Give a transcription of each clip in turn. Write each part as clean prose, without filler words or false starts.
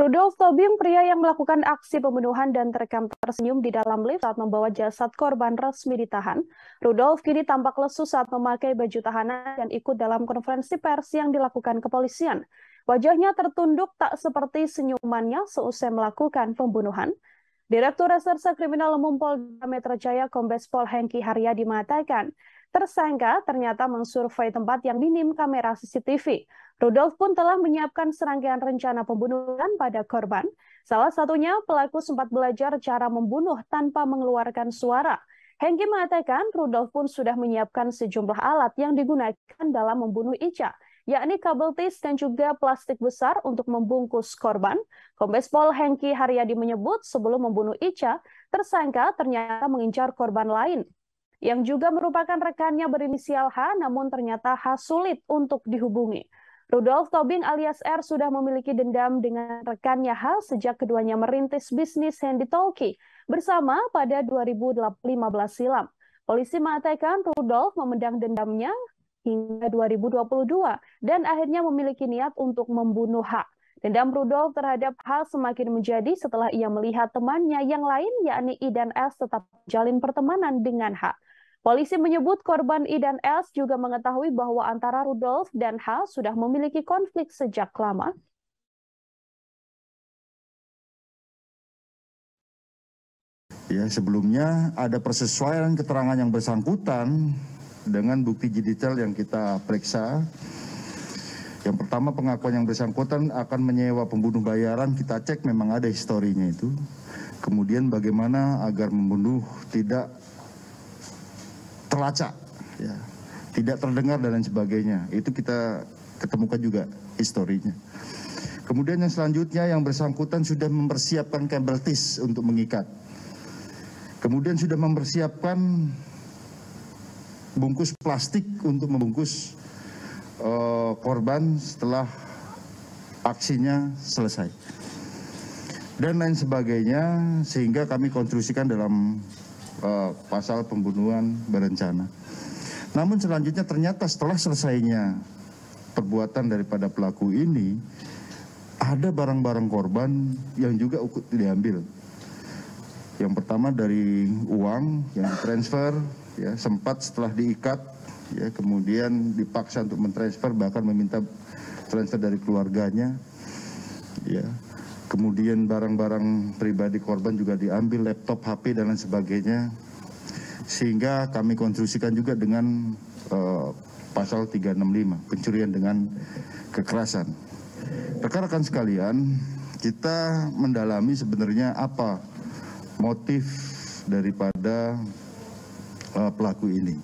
Rudolf Tobing, pria yang melakukan aksi pembunuhan dan terekam tersenyum di dalam lift saat membawa jasad korban resmi ditahan. Rudolf kini tampak lesu saat memakai baju tahanan dan ikut dalam konferensi pers yang dilakukan kepolisian. Wajahnya tertunduk tak seperti senyumannya seusai melakukan pembunuhan. Direktur Reserse Kriminal Umum Polda Metro Jaya Kombes Pol Hengki Haryadi mengatakan, tersangka ternyata mensurvei tempat yang minim kamera CCTV. Rudolf pun telah menyiapkan serangkaian rencana pembunuhan pada korban. Salah satunya, pelaku sempat belajar cara membunuh tanpa mengeluarkan suara. Hengki mengatakan Rudolf pun sudah menyiapkan sejumlah alat yang digunakan dalam membunuh Ica, yakni kabel tis dan juga plastik besar untuk membungkus korban. Kombes Pol Hengki Haryadi menyebut sebelum membunuh Ica, tersangka ternyata mengincar korban lain yang juga merupakan rekannya berinisial H, namun ternyata H sulit untuk dihubungi. Rudolf Tobing alias R sudah memiliki dendam dengan rekannya H sejak keduanya merintis bisnis handy talkie bersama pada 2015 silam. Polisi mengatakan Rudolf memendam dendamnya hingga 2022 dan akhirnya memiliki niat untuk membunuh H. Dendam Rudolf terhadap H semakin menjadi setelah ia melihat temannya yang lain yakni I dan S tetap jalin pertemanan dengan H. Polisi menyebut korban I dan S juga mengetahui bahwa antara Rudolf dan H sudah memiliki konflik sejak lama. Ya, sebelumnya ada persesuaian keterangan yang bersangkutan dengan bukti digital yang kita periksa. Yang pertama, pengakuan yang bersangkutan akan menyewa pembunuh bayaran, kita cek memang ada historinya itu. Kemudian bagaimana agar membunuh tidak terlacak, ya, tidak terdengar dan lain sebagainya. Itu kita ketemukan juga historinya. Kemudian yang selanjutnya yang bersangkutan sudah mempersiapkan kabel tis untuk mengikat. Kemudian sudah mempersiapkan bungkus plastik untuk membungkus korban setelah aksinya selesai. Dan lain sebagainya, sehingga kami konstruksikan dalam pasal pembunuhan berencana. Namun selanjutnya ternyata setelah selesainya perbuatan daripada pelaku ini, ada barang-barang korban yang juga ikut diambil. Yang pertama dari uang yang ditransfer, ya, sempat setelah diikat, ya, kemudian dipaksa untuk mentransfer, bahkan meminta transfer dari keluarganya, ya. Kemudian barang-barang pribadi korban juga diambil, laptop, HP, dan lain sebagainya. Sehingga kami konstruksikan juga dengan pasal 365, pencurian dengan kekerasan. Rekan-rekan sekalian, kita mendalami sebenarnya apa motif daripada pelaku ini.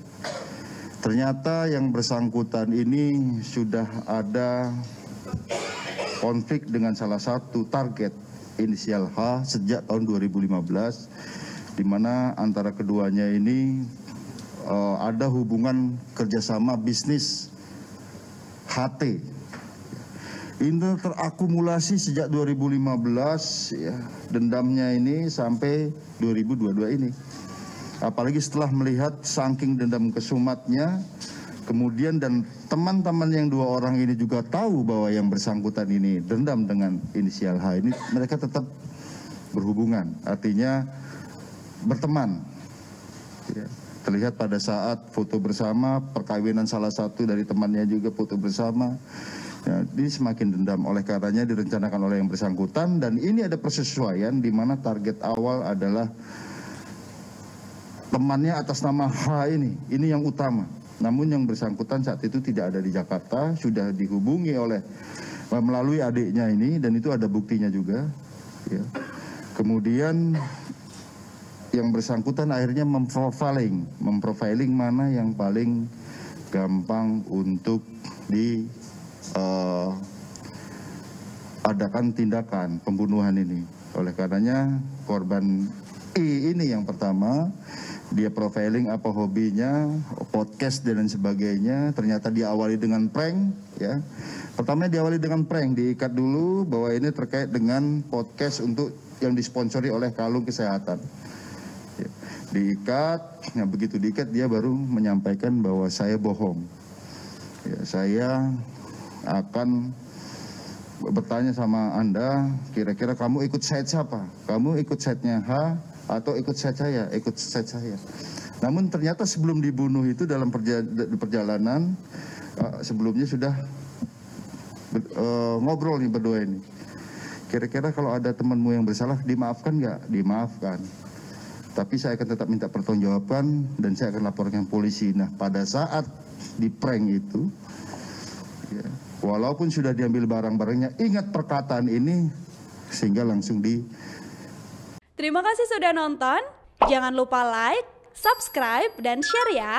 Ternyata yang bersangkutan ini sudah ada konflik dengan salah satu target inisial H sejak tahun 2015, di mana antara keduanya ini ada hubungan kerjasama bisnis HT. Ini terakumulasi sejak 2015, ya, dendamnya ini sampai 2022 ini. Apalagi setelah melihat saking dendam kesumatnya, kemudian dan teman-teman yang dua orang ini juga tahu bahwa yang bersangkutan ini dendam dengan inisial H ini, mereka tetap berhubungan, artinya berteman. Ya, terlihat pada saat foto bersama, perkawinan salah satu dari temannya juga foto bersama. Ya, ini semakin dendam, oleh karenanya direncanakan oleh yang bersangkutan, dan ini ada persesuaian di mana target awal adalah temannya atas nama H ini yang utama. Namun yang bersangkutan saat itu tidak ada di Jakarta, sudah dihubungi melalui adiknya ini, dan itu ada buktinya juga. Ya. Kemudian yang bersangkutan akhirnya memprofiling mana yang paling gampang untuk adakan tindakan pembunuhan ini. Oleh karenanya korban I ini yang pertama, dia profiling apa hobinya, podcast dan lain sebagainya. Ternyata diawali dengan prank, ya. Pertama diawali dengan prank, diikat dulu bahwa ini terkait dengan podcast untuk yang disponsori oleh Kalung Kesehatan. Ya. Diikat, nah begitu diikat dia baru menyampaikan bahwa saya bohong. Ya, saya akan bertanya sama Anda, kira-kira kamu ikut side siapa? Kamu ikut side-nya H atau ikut side saya? Ikut side saya. Namun ternyata sebelum dibunuh itu dalam perjalanan sebelumnya sudah ngobrol nih berdua ini. Kira-kira kalau ada temanmu yang bersalah dimaafkan nggak? Dimaafkan. Tapi saya akan tetap minta pertanggungjawaban dan saya akan laporkan polisi. Nah, pada saat di prank itu, ya, walaupun sudah diambil barang-barangnya, ingat perkataan ini sehingga langsung di. Terima kasih sudah nonton. Jangan lupa like, subscribe, dan share ya.